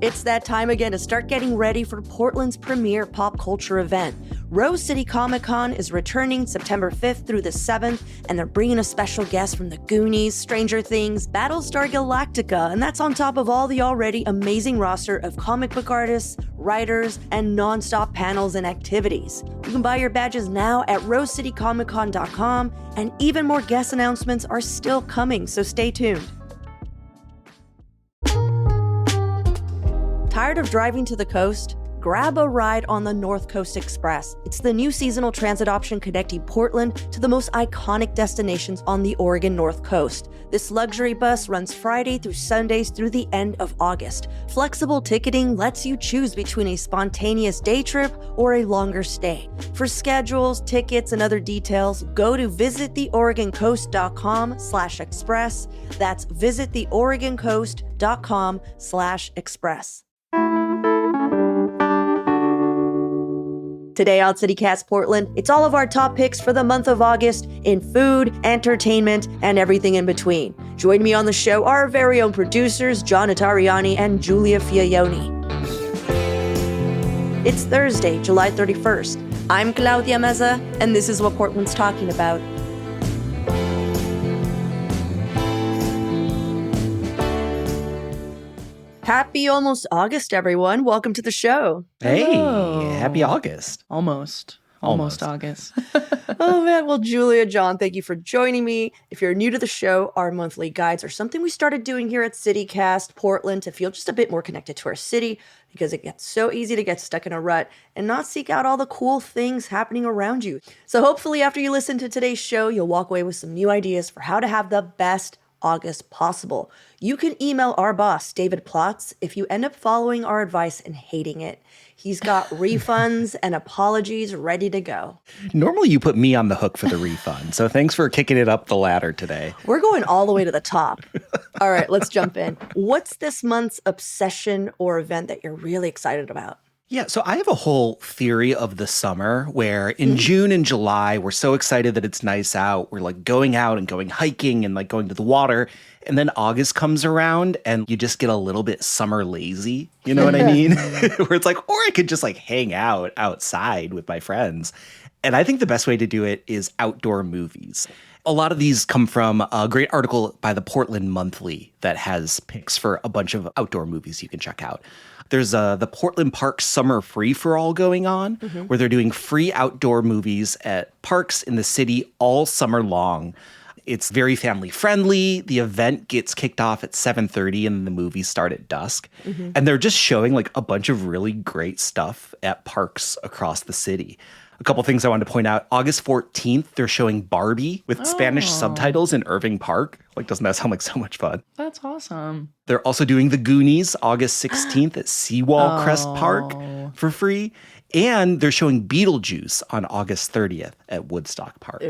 It's that time again to start getting ready for Portland's premier pop culture event. Rose City Comic Con is returning September 5th through the 7th, and they're bringing a special guest from The Goonies, Stranger Things, Battlestar Galactica, and that's on top of all the already amazing roster of comic book artists, writers, and non-stop panels and activities. You can buy your badges now at rosecitycomiccon.com, and even more guest announcements are still coming, so stay tuned. Tired of driving to the coast? Grab a ride on the North Coast Express. It's the new seasonal transit option connecting Portland to the most iconic destinations on the Oregon North Coast. This luxury bus runs Friday through Sundays through the end of August. Flexible ticketing lets you choose between a spontaneous day trip or a longer stay. For schedules, tickets, and other details, go to visittheoregoncoast.com/express. That's visittheoregoncoast.com/express. Today on CityCast Portland, it's all of our top picks for the month of August in food, entertainment, and everything in between. Join me on the show, our very own producers, John Notarianni and Julia Fiaioni. It's Thursday, July 31st. I'm Claudia Meza, and this is what Portland's talking about. Happy almost August, everyone. Welcome to the show. Hey, Hello. happy August. Almost August. Oh man, well, Julia, John, thank you for joining me. If you're new to the show, our monthly guides are something we started doing here at CityCast Portland to feel just a bit more connected to our city, because it gets so easy to get stuck in a rut and not seek out all the cool things happening around you. So hopefully after you listen to today's show, you'll walk away with some new ideas for how to have the best August possible. You can email our boss, David Plotz, if you end up following our advice and hating it. He's got refunds and apologies ready to go. Normally you put me on the hook for the refund, so thanks for kicking it up the ladder today. We're going all the way to the top. All right, let's jump in. What's this month's obsession or event that you're really excited about? Yeah, so I have a whole theory of the summer where in June and July, we're so excited that it's nice out. We're like going out and going hiking and like going to the water. And then August comes around and you just get a little bit summer lazy. You know what I mean? Where it's like, or I could just like hang out outside with my friends. And I think the best way to do it is outdoor movies. A lot of these come from a great article by the Portland Monthly that has picks for a bunch of outdoor movies you can check out. There's the Portland Park Summer Free-for-All going on, where they're doing free outdoor movies at parks in the city all summer long. It's very family-friendly. The event gets kicked off at 7:30 and the movies start at dusk. And they're just showing like a bunch of really great stuff at parks across the city. A couple things I wanted to point out. August 14th, they're showing Barbie with Spanish subtitles in Irving Park. Like, doesn't that sound like so much fun? That's awesome. They're also doing The Goonies August 16th at Seawall Crest Park for free. And they're showing Beetlejuice on August 30th at Woodstock Park.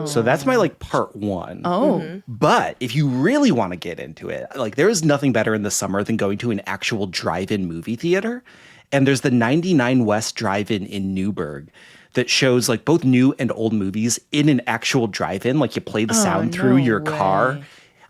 So that's my like part one. But if you really want to get into it, like there is nothing better in the summer than going to an actual drive-in movie theater. And there's the 99 West Drive-In in Newburgh that shows like both new and old movies in an actual drive-in. Like you play the sound through your car.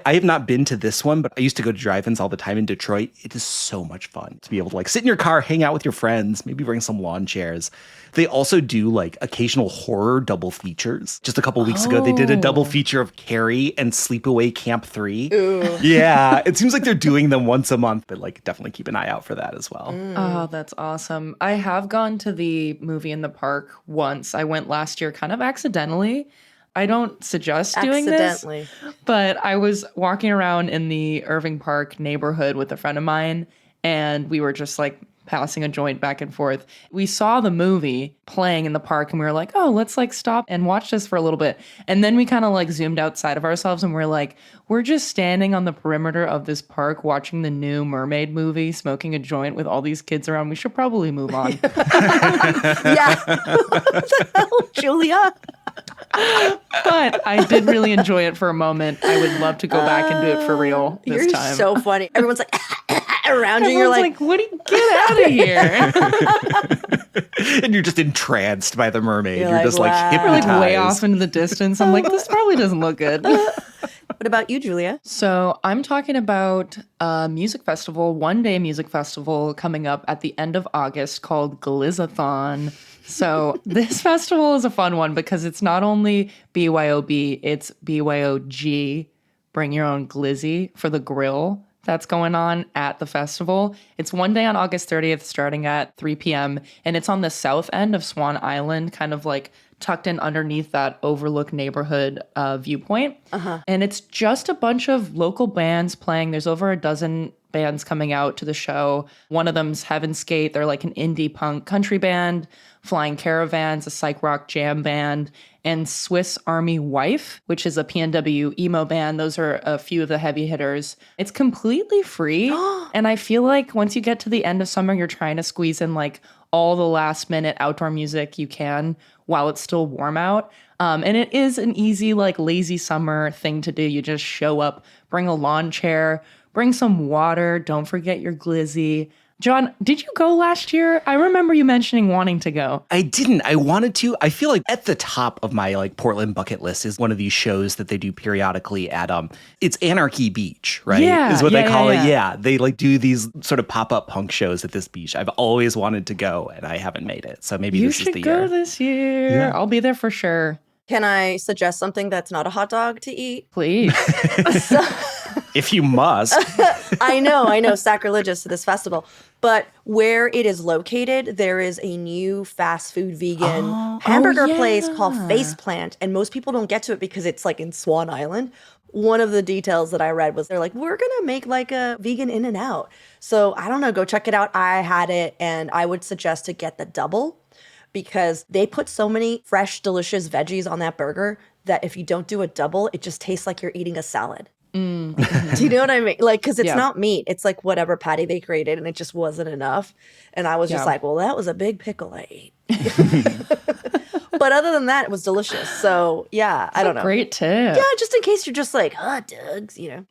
I have not been to this one, but I used to go to drive-ins all the time in Detroit. It is so much fun to be able to like sit in your car, hang out with your friends, maybe bring some lawn chairs. They also do like occasional horror double features. Just a couple weeks ago, they did a double feature of Carrie and Sleepaway Camp 3. Ooh. Yeah, it seems like they're doing them once a month, but like definitely keep an eye out for that as well. Oh, that's awesome. I have gone to the movie in the park once. I went last year kind of accidentally. I don't suggest doing this, but I was walking around in the Irving Park neighborhood with a friend of mine, and we were just like passing a joint back and forth. We saw the movie playing in the park and we were like, oh, let's like stop and watch this for a little bit. And then we kind of like zoomed outside of ourselves and we're like, we're just standing on the perimeter of this park watching the new Mermaid movie, smoking a joint with all these kids around. We should probably move on. Yeah. What the hell, Julia? But I did really enjoy it for a moment. I would love to go back and do it for real this time. You're so funny. Everyone's like around you. You're like, what do you get out of here? And you're just entranced by the mermaid. You're like, just like wow. We're hypnotized. like way off into the distance. I'm like, this probably doesn't look good. What about you, Julia? So I'm talking about a music festival, one-day music festival coming up at the end of August called Glizzathon. So this festival is a fun one because it's not only BYOB, it's BYOG, bring your own glizzy for the grill that's going on at the festival. It's one day on August 30th starting at 3 p.m. and it's on the south end of Swan Island, kind of like tucked in underneath that overlook neighborhood viewpoint. And it's just a bunch of local bands playing. There's over a dozen bands coming out to the show. One of them's Heaven Skate. They're like an indie punk country band. Flying Caravans, a psych rock jam band, and Swiss Army Wife, which is a PNW emo band. Those are a few of the heavy hitters. It's completely free. And I feel like once you get to the end of summer, you're trying to squeeze in like all the last minute outdoor music you can while it's still warm out. And it is an easy, like lazy summer thing to do. You just show up, bring a lawn chair, bring some water. Don't forget your glizzy. John, did you go last year? I remember you mentioning wanting to go. I didn't. I wanted to. I feel like at the top of my like Portland bucket list is one of these shows that they do periodically at it's Anarchy Beach, right? Yeah, is what they call it. yeah. Yeah, they like do these sort of pop-up punk shows at this beach. I've always wanted to go and I haven't made it. So maybe this is the year. You should go this year. Yeah. I'll be there for sure. Can I suggest something that's not a hot dog to eat? Please. If you must. I know, sacrilegious to this festival. But where it is located, there is a new fast food vegan hamburger place called Faceplant. And most people don't get to it because it's like in Swan Island. One of the details that I read was they're like, we're going to make like a vegan In-N-Out. So I don't know, go check it out. I had it and I would suggest to get the double because they put so many fresh, delicious veggies on that burger that if you don't do a double, it just tastes like you're eating a salad. Do you know what I mean? Like, because it's not meat. It's like whatever patty they created and it just wasn't enough. And I was just like, well, that was a big pickle I ate. But other than that, it was delicious. So yeah, I don't know. Great tip. Yeah, just in case you're just like, hot dogs, you know.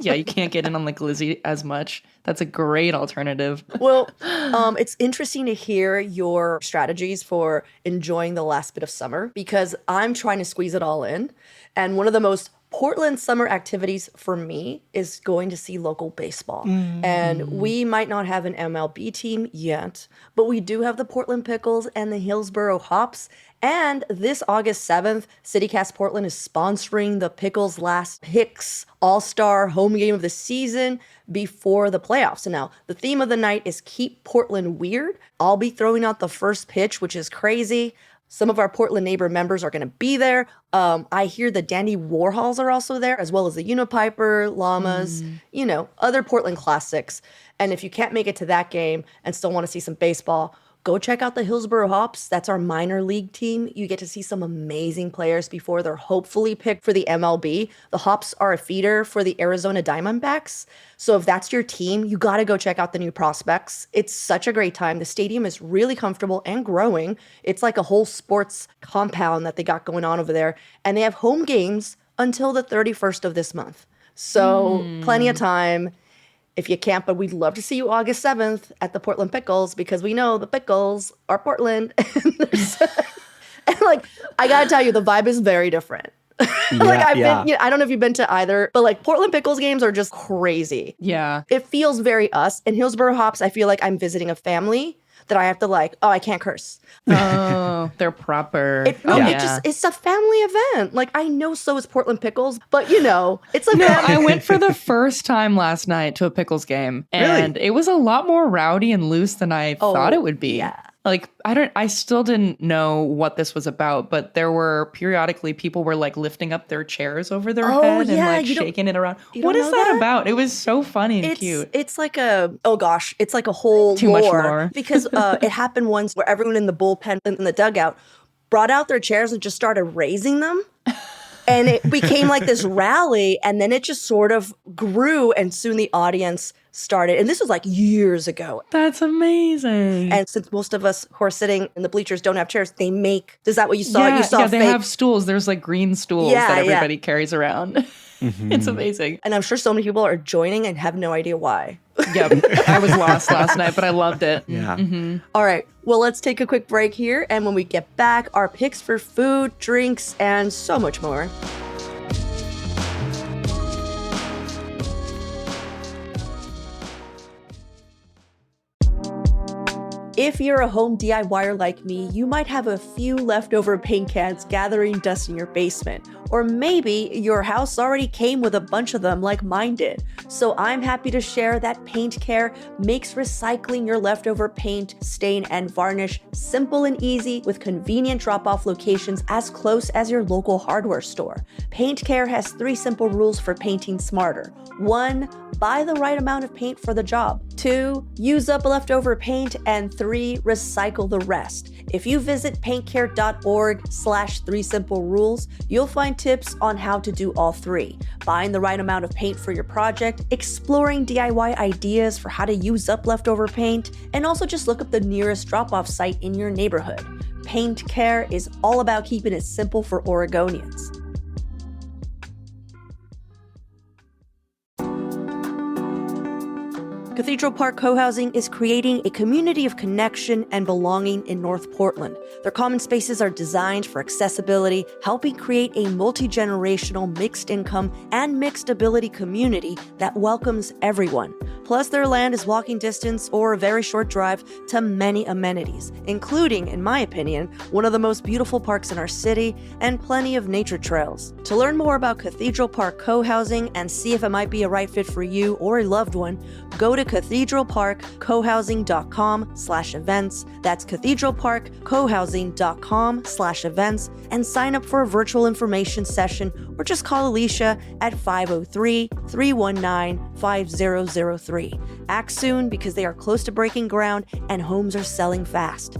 Yeah, you can't get in on the glizzy as much. That's a great alternative. Well, it's interesting to hear your strategies for enjoying the last bit of summer because I'm trying to squeeze it all in. And one of the most Portland summer activities for me is going to see local baseball. And we might not have an MLB team yet, but we do have the Portland Pickles and the Hillsboro Hops. And this August 7th, CityCast Portland is sponsoring the Pickles Last Picks All-Star home game of the season before the playoffs. So now, the theme of the night is Keep Portland Weird. I'll be throwing out the first pitch, which is crazy. Some of our Portland neighbor members are going to be there. I hear the Dandy Warhols are also there, as well as the Unipiper, Llamas, other Portland classics. And if you can't make it to that game and still want to see some baseball, go check out the Hillsboro Hops. That's our minor league team. You get to see some amazing players before they're hopefully picked for the MLB. The Hops are a feeder for the Arizona Diamondbacks. So if that's your team, you got to go check out the new prospects. It's such a great time. The stadium is really comfortable and growing. It's like a whole sports compound that they got going on over there. And they have home games until the 31st of this month. So plenty of time. If you can't, but we'd love to see you August 7th at the Portland Pickles because we know the Pickles are Portland. And like, I gotta tell you, the vibe is very different. I've been, I don't know if you've been to either, but like Portland Pickles games are just crazy. Yeah. It feels very us. In Hillsboro Hops, I feel like I'm visiting a family that I have to like, oh, I can't curse. Oh, they're proper. It's a family event. Like, I know so is Portland Pickles, but it's a No, family. I went for the first time last night to a Pickles game, and it was a lot more rowdy and loose than I thought it would be. Yeah. Like, I still didn't know what this was about, but there were periodically people were like lifting up their chairs over their head and like shaking it around. What is that about? It was so funny and cute. It's like it's like a whole Too much lore. Because it happened once where everyone in the bullpen in the dugout brought out their chairs and just started raising them. And it became like this rally, and then it just sort of grew, and soon the audience started. And this was like years ago. That's amazing. And since most of us who are sitting in the bleachers don't have chairs, they make. Is that what you saw? Yeah, you saw they have stools. There's like green stools that everybody carries around. It's amazing. And I'm sure so many people are joining and have no idea why. Yep. I was lost last night, but I loved it. Yeah. All right. Well, let's take a quick break here. And when we get back, our picks for food, drinks, and so much more. If you're a home DIYer like me, you might have a few leftover paint cans gathering dust in your basement. Or maybe your house already came with a bunch of them like mine did. So I'm happy to share that Paint Care makes recycling your leftover paint, stain, and varnish simple and easy with convenient drop-off locations as close as your local hardware store. Paint Care has 3 simple rules for painting smarter. 1, buy the right amount of paint for the job. 2, use up leftover paint. And 3, recycle the rest. If you visit paintcare.org/3simplerules, you'll find tips on how to do all 3. Buying the right amount of paint for your project, exploring DIY ideas for how to use up leftover paint, and also just look up the nearest drop-off site in your neighborhood. Paint Care is all about keeping it simple for Oregonians. Cathedral Park Co-Housing is creating a community of connection and belonging in North Portland. Their common spaces are designed for accessibility, helping create a multi-generational, mixed-income, and mixed-ability community that welcomes everyone. Plus, their land is walking distance or a very short drive to many amenities, including, in my opinion, one of the most beautiful parks in our city and plenty of nature trails. To learn more about Cathedral Park Co-Housing and see if it might be a right fit for you or a loved one, go to cathedralparkcohousing.com/events. That's cathedralparkcohousing.com/events and sign up for a virtual information session or just call Alicia at 503-319-5003. Act soon because they are close to breaking ground and homes are selling fast.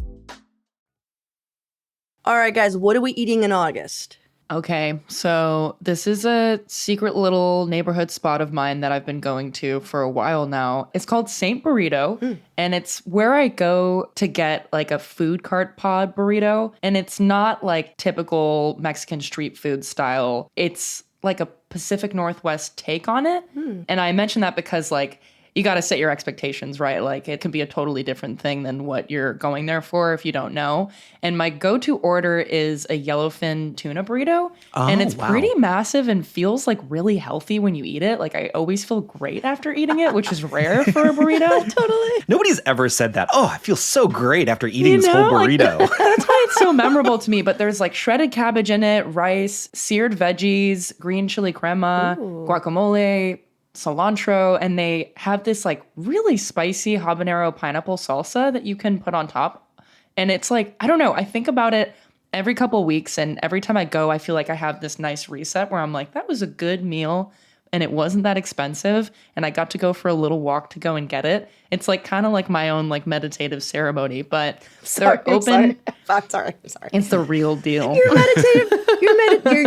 All right, guys, what are we eating in August? Okay, so this is a secret little neighborhood spot of mine that I've been going to for a while now. It's called Saint Burrito, and it's where I go to get like a food cart pod burrito. And it's not like typical Mexican street food style. It's like a Pacific Northwest take on it. And I mention that because like you got to set your expectations, right? Like it can be a totally different thing than what you're going there for if you don't know. And my go-to order is a yellowfin tuna burrito. And it's pretty massive and feels like really healthy when you eat it. Like I always feel great after eating it, which is rare for a burrito. Totally. Nobody's ever said that. Oh, I feel so great after eating this whole burrito. Like, that's why it's so memorable to me. But there's like shredded cabbage in it, rice, seared veggies, green chili crema, guacamole, cilantro, and they have this like really spicy habanero pineapple salsa that you can put on top. And it's like, I don't know, I think about it every couple weeks, and every time I go, I feel like I have this nice reset where I'm like, that was a good meal and it wasn't that expensive, and I got to go for a little walk to go and get it. It's like kind of like my own like meditative ceremony, but they're open. I'm sorry. It's the real deal. You're meditative.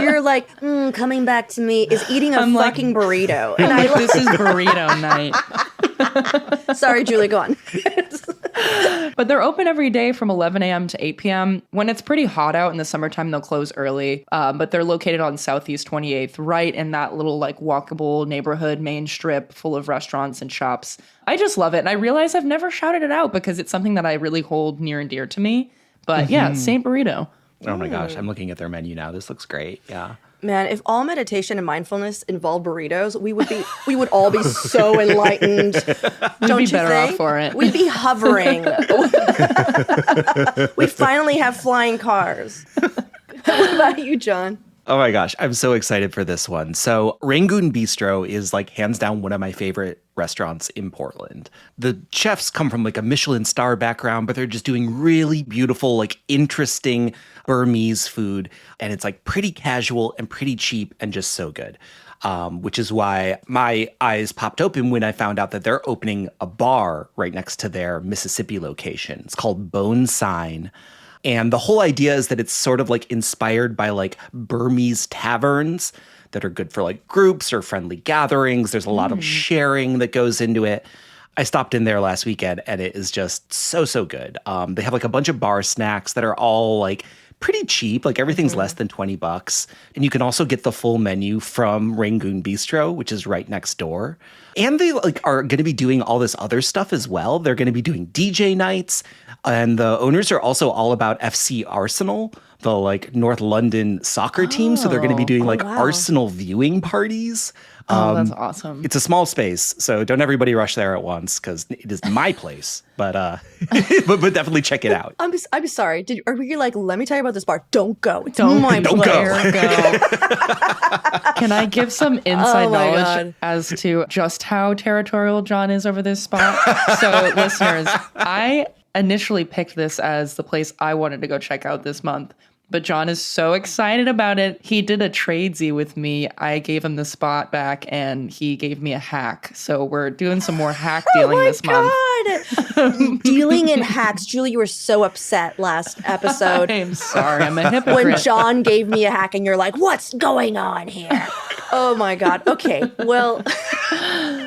You're like, coming back to me is eating a fucking burrito. And I'm like, this is burrito night. Sorry, Julie, go on. But they're open every day from 11 a.m. to 8 p.m. When it's pretty hot out in the summertime, they'll close early. But they're located on Southeast 28th, right in that little like walkable neighborhood main strip full of restaurants and shops. I just love it. And I realize I've never shouted it out because it's something that I really hold near and dear to me. But yeah, Saint Burrito. Oh my gosh, I'm looking at their menu now. This looks great. Yeah. Man, if all meditation and mindfulness involved burritos, we would all be so enlightened. Don't be you better off think? for it. We'd be hovering. We finally have flying cars. What about you, John? Oh my gosh, I'm so excited for this one. So Rangoon Bistro is like hands down one of my favorite restaurants in Portland. The chefs come from like a Michelin star background, but they're just doing really beautiful, like interesting Burmese food. And it's like pretty casual and pretty cheap and just so good. Which is why my eyes popped open when I found out that they're opening a bar right next to their Mississippi location. It's called Bone Sign. And the whole idea is that it's sort of like inspired by like Burmese taverns that are good for like groups or friendly gatherings. There's a lot of sharing that goes into it. I stopped in there last weekend and it is just so, so good. They have like a bunch of bar snacks that are all like pretty cheap. Like everything's less than $20. And you can also get the full menu from Rangoon Bistro, which is right next door. And they like are going to be doing all this other stuff as well. They're going to be doing DJ nights. And the owners are also all about FC Arsenal, the like North London soccer team. So they're going to be doing like Arsenal viewing parties. Oh, that's awesome. It's a small space, so don't everybody rush there at once because it is my place. But but definitely check it out. I'm sorry. Are we like, let me tell you about this bar? Don't go. It's Don't my Don't place. go. Can I give some inside Oh my knowledge God. as to just how territorial John is over this spot? So, listeners, I initially picked this as the place I wanted to go check out this month. But John is so excited about it. He did a tradesy with me. I gave him the spot back and he gave me a hack. So we're doing some more hack dealing this month. God. Dealing in hacks. Julie, you were so upset last episode. I'm sorry, I'm a hypocrite. When John gave me a hack and you're like, what's going on here? Oh my God. Okay. Well,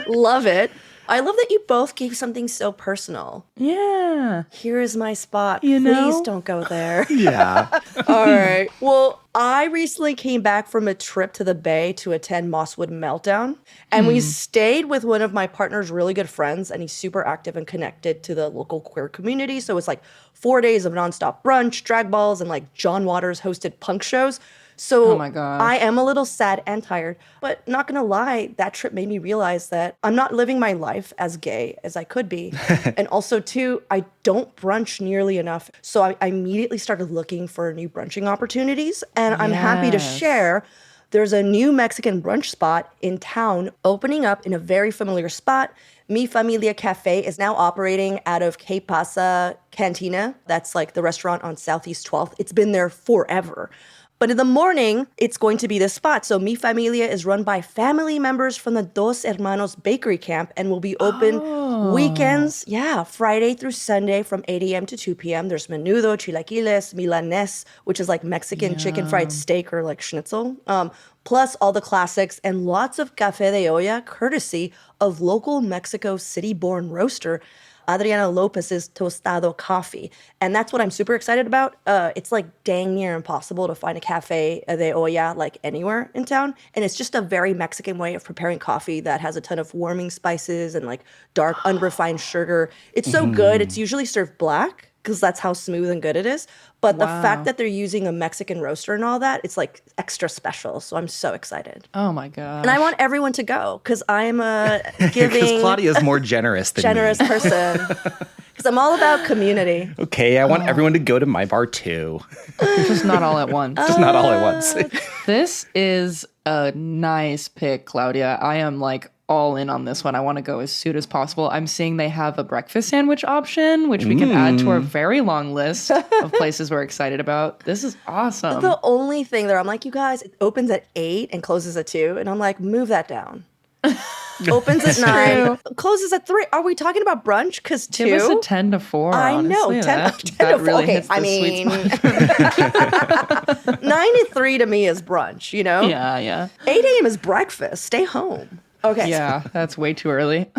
love it. I love that you both gave something so personal. Yeah. Here is my spot. You know? Please don't go there. Yeah. All right. Well, I recently came back from a trip to the Bay to attend Mosswood Meltdown. And we stayed with one of my partner's really good friends. And he's super active and connected to the local queer community. So it's like 4 days of nonstop brunch, drag balls, and like John Waters hosted punk shows. So Oh my gosh. I am a little sad and tired, but not gonna lie, that trip made me realize that I'm not living my life as gay as I could be. And also too, I don't brunch nearly enough. So I immediately started looking for new brunching opportunities. And I'm happy to Yes. share there's a new Mexican brunch spot in town opening up in a very familiar spot. Mi Familia Cafe is now operating out of Que Pasa Cantina. That's like the restaurant on Southeast 12th. It's been there forever. But in the morning, it's going to be this spot. So Mi Familia is run by family members from the Dos Hermanos Bakery Camp and will be open weekends. Yeah, Friday through Sunday from 8 a.m. to 2 p.m. There's menudo, chilaquiles, milanes, which is like Mexican chicken fried steak or like schnitzel. Plus all the classics and lots of café de olla courtesy of local Mexico City-born roaster Adriana Lopez's Tostado Coffee. And that's what I'm super excited about. It's like dang near impossible to find a cafe de olla like anywhere in town. And it's just a very Mexican way of preparing coffee that has a ton of warming spices and like dark, unrefined sugar. It's so good. It's usually served black because that's how smooth and good it is. But the fact that they're using a Mexican roaster and all that, it's like extra special. So I'm so excited. Oh my god. And I want everyone to go because I'm a Because giving, Claudia's more generous than generous me. person. Because I'm all about community. Okay, I want everyone to go to my bar too. just not all at once. Just not all at once. This is a nice pick, Claudia. I am like all in on this one. I want to go as soon as possible. I'm seeing they have a breakfast sandwich option, which we can add to our very long list of places we're excited about. This is awesome. The only thing there, I'm like, you guys, it opens at 8 and closes at 2. And I'm like, move that down. Opens at 9, closes at 3. Are we talking about brunch? Because 2. Give us a 10 to 4. I know, honestly. 10 that, to that 4. really Okay, hits the I sweet mean, spot. 9 to 3 to me is brunch, you know? Yeah. 8 a.m. is breakfast. Stay home. Okay. Yeah, that's way too early.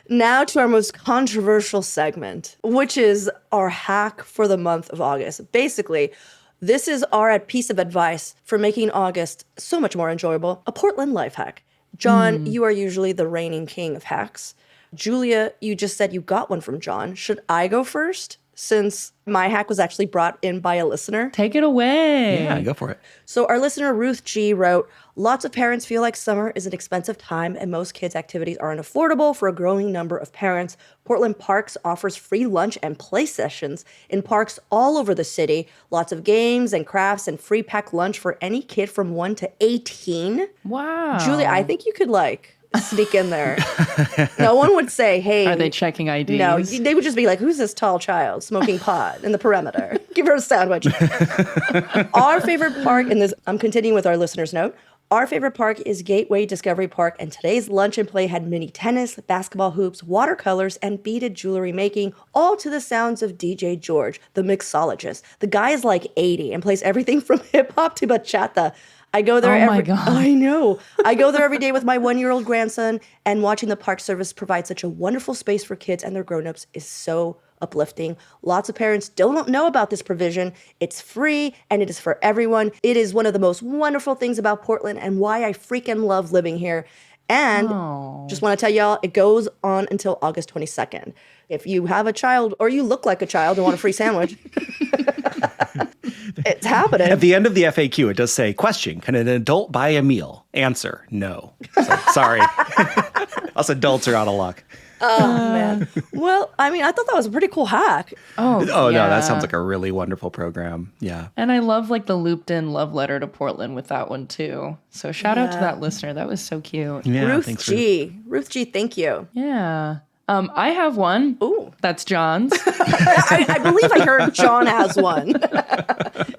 Now to our most controversial segment, which is our hack for the month of August. Basically, this is our piece of advice for making August so much more enjoyable, a Portland life hack. John, you are usually the reigning king of hacks. Julia, you just said you got one from John. Should I go first? Since my hack was actually brought in by a listener. Take it away. Yeah, go for it. So our listener Ruth G wrote, lots of parents feel like summer is an expensive time and most kids' activities aren't affordable for a growing number of parents. Portland Parks offers free lunch and play sessions in parks all over the city. Lots of games and crafts and free packed lunch for any kid from 1 to 18. Wow. Julie, I think you could like sneak in there. No one would say, hey. Are they checking IDs? No, they would just be like, who's this tall child smoking pot in the perimeter? Give her a sandwich. Our favorite park, and this, I'm continuing with our listener's note. Our favorite park is Gateway Discovery Park, and today's lunch and play had mini tennis, basketball hoops, watercolors, and beaded jewelry making, all to the sounds of DJ George, the mixologist. The guy is like 80 and plays everything from hip hop to bachata. I go there my God. I know. I go there every day with my 1-year-old grandson, and watching the park service provide such a wonderful space for kids and their grown-ups is so uplifting. Lots of parents don't know about this provision. It's free and it is for everyone. It is one of the most wonderful things about Portland and why I freaking love living here. And just want to tell y'all, it goes on until August 22nd. If you have a child or you look like a child and want a free sandwich, It's happening. At the end of the FAQ, it does say, question, can an adult buy a meal? Answer, no. So, sorry. Us adults are out of luck. Oh, man. Well, I mean, I thought that was a pretty cool hack. Oh, yeah. no, that sounds like a really wonderful program. Yeah. And I love like the looped in love letter to Portland with that one too. So shout out to that listener. That was so cute. Yeah, Ruth thanks, G. Ruth G, thank you. Yeah. I have one. Ooh. That's John's. I believe I heard John has one.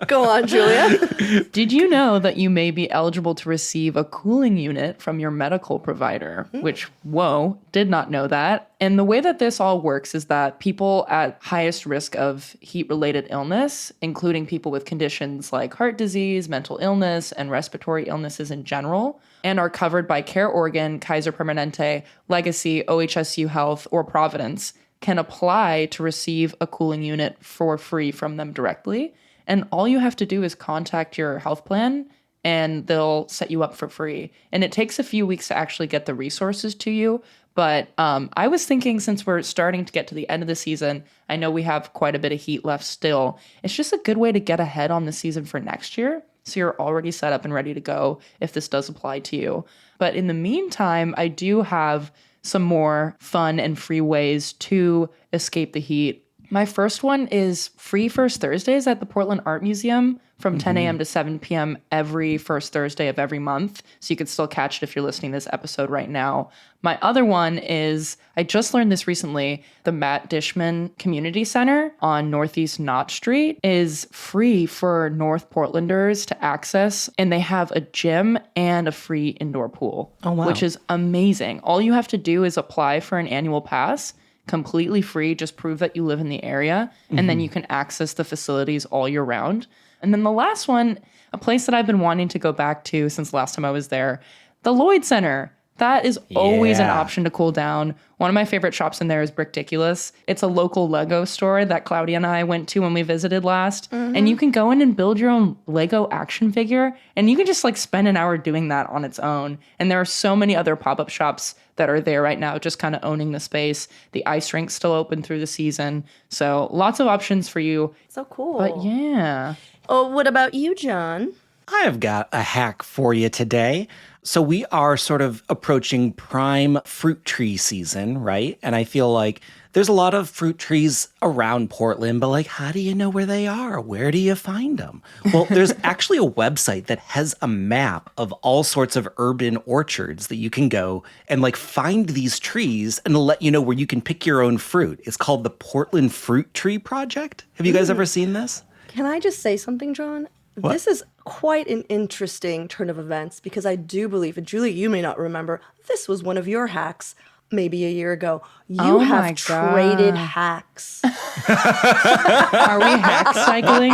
Go on, Julia. Did you know that you may be eligible to receive a cooling unit from your medical provider? Which, whoa, did not know that. And the way that this all works is that people at highest risk of heat-related illness, including people with conditions like heart disease, mental illness, and respiratory illnesses in general, and are covered by Care Oregon, Kaiser Permanente, Legacy, OHSU Health, or Providence, can apply to receive a cooling unit for free from them directly. And all you have to do is contact your health plan and they'll set you up for free. And it takes a few weeks to actually get the resources to you. But I was thinking, since we're starting to get to the end of the season, I know we have quite a bit of heat left still. It's just a good way to get ahead on the season for next year. So you're already set up and ready to go if this does apply to you. But in the meantime, I do have some more fun and free ways to escape the heat. My first one is free First Thursdays at the Portland Art Museum from 10 a.m. to 7 p.m. every first Thursday of every month. So you could still catch it if you're listening to this episode right now. My other one is, I just learned this recently, the Matt Dishman Community Center on Northeast Knott Street is free for North Portlanders to access. And they have a gym and a free indoor pool, which is amazing. All you have to do is apply for an annual pass, completely free, just prove that you live in the area, and then you can access the facilities all year round. And then the last one, a place that I've been wanting to go back to since last time I was there, the Lloyd Center. That is always an option to cool down. One of my favorite shops in there is Brickticulous. It's a local Lego store that Claudia and I went to when we visited last. And you can go in and build your own Lego action figure. And you can just like spend an hour doing that on its own. And there are so many other pop-up shops that are there right now, just kind of owning the space. The ice rink's still open through the season. So lots of options for you. So cool. But yeah. Oh, what about you, John? I have got a hack for you today. So we are sort of approaching prime fruit tree season, right? And I feel like there's a lot of fruit trees around Portland, but like, how do you know where they are? Where do you find them? Well, there's actually a website that has a map of all sorts of urban orchards that you can go and like find these trees and let you know where you can pick your own fruit. It's called the Portland Fruit Tree Project. Have you guys ever seen this? Can I just say something, John? What? This is quite an interesting turn of events because I do believe, and Julie, you may not remember, this was one of your hacks maybe a year ago. You have traded hacks. Are we hack cycling?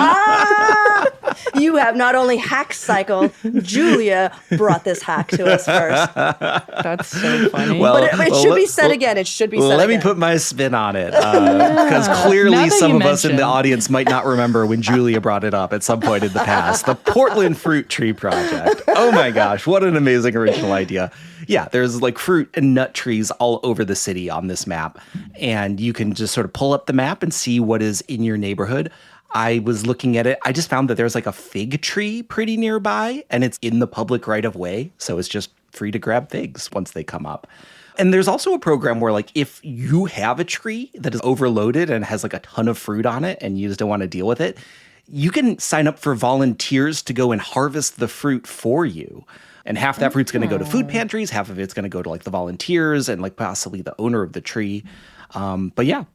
You have not only hack cycled, Julia brought this hack to us first. That's so funny. Well, But it should be said again. It should be said again. Let me put my spin on it. Because clearly Now that some you of us in the mention- audience might not remember when Julia brought it up at some point in the past. The Portland Fruit Tree Project. Oh my gosh, what an amazing original idea. Yeah, there's like fruit and nut trees all over the city on this map. And you can just sort of pull up the map and see what is in your neighborhood. I was looking at it. I just found that there's like a fig tree pretty nearby and it's in the public right of way. So it's just free to grab figs once they come up. And there's also a program where like if you have a tree that is overloaded and has like a ton of fruit on it and you just don't want to deal with it, you can sign up for volunteers to go and harvest the fruit for you. And half that fruit's going to go to food pantries, half of it's going to go to like the volunteers and like possibly the owner of the tree. But yeah.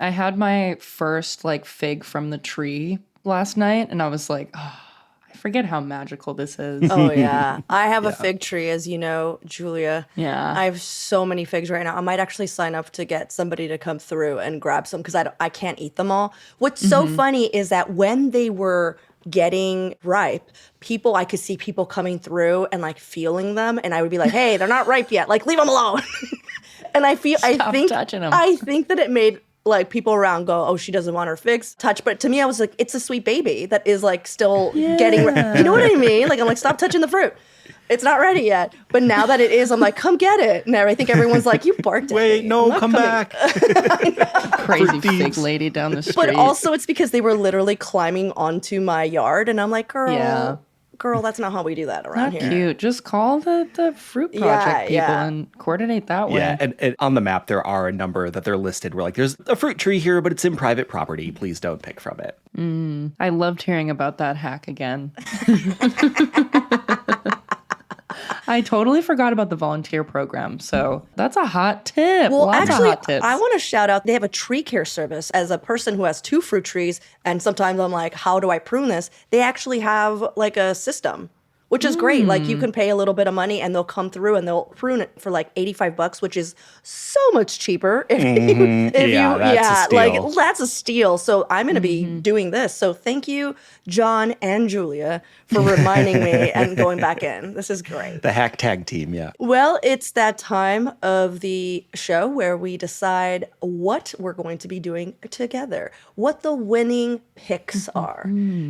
I had my first like fig from the tree last night and I was like, oh, I forget how magical this is. Oh, yeah. I have a fig tree, as you know, Julia. Yeah. I have so many figs right now. I might actually sign up to get somebody to come through and grab some because I can't eat them all. What's so funny is that when they were getting ripe, I could see people coming through and like feeling them. And I would be like, hey, they're not ripe yet. Like, leave them alone. And I think touching 'em. I think that it made like people around go, oh, she doesn't want her figs touched. But to me, I was like, it's a sweet baby that is like still getting, you know what I mean? Like, I'm like, stop touching the fruit. It's not ready yet. But now that it is, I'm like, come get it. And I think everyone's like, you barked at Wait, me. no, come back. Crazy fig lady down the street. But also it's because they were literally climbing onto my yard. And I'm like, girl, that's not how we do that around Not here. cute. Just call the fruit project people and coordinate that way. Yeah, and on the map, there are a number that they're listed where, like, there's a fruit tree here, but it's in private property. Please don't pick from it. I loved hearing about that hack again. I totally forgot about the volunteer program. So that's a hot tip. Well, Lots actually, of hot tips. I want to shout out, they have a tree care service. As a person who has 2 fruit trees, and sometimes I'm like, how do I prune this? They actually have like a system, which is great. Like you can pay a little bit of money and they'll come through and they'll prune it for like $85, which is so much cheaper. If that's a steal. like that's a steal. So I'm going to be doing this. So thank you, John and Julia, for reminding me and going back in. This is great. The hack tag team, yeah. Well, it's that time of the show where we decide what we're going to be doing together, what the winning picks are.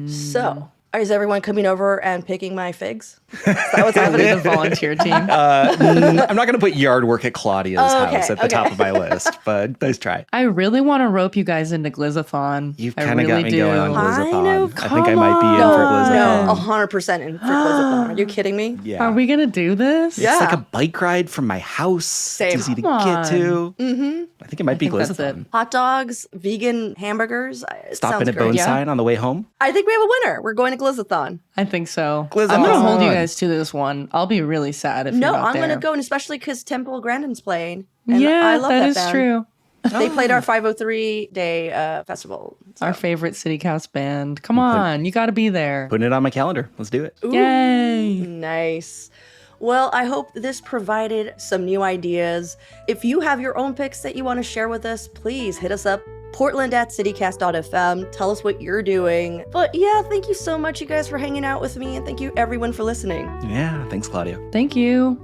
So, is everyone coming over and picking my figs? Is that what's happening? the volunteer team. I'm not going to put yard work at Claudia's house at the top of my list, but nice try. I really want to rope you guys into Glizzathon. You've I kind of really got me do. going on Glizzathon. I know, I think I might be in for Glizzathon. No, 100% in for Glizzathon. Are you kidding me? Yeah. Are we going to do this? Yeah. It's like a bike ride from my house. Same. It's easy to Come get to. Mm-hmm. I think it might be think that's Glizzathon. it. Hot dogs, vegan hamburgers. It Stopping sounds at great. Bone Yeah. Sign on the way home. I think we have a winner. We're going to Glizzathon. I think so. Glizzathon. I'm going to hold you guys to this one. I'll be really sad if No, you're not I'm going to there. go, and especially because Temple Grandin's playing. And Yeah, I love that is band. true. They played our 503-day festival. So. Our favorite CityCast band. Come on, you got to be there. Putting it on my calendar. Let's do it. Yay! Nice. Well, I hope this provided some new ideas. If you have your own picks that you want to share with us, please hit us up. Portland@citycast.fm. Tell us what you're doing. But yeah, thank you so much, you guys, for hanging out with me. And thank you, everyone, for listening. Yeah. Thanks, Claudia. Thank you.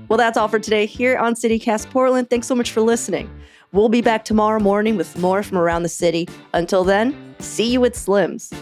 Well, that's all for today here on CityCast Portland. Thanks so much for listening. We'll be back tomorrow morning with more from around the city. Until then, see you at Slim's.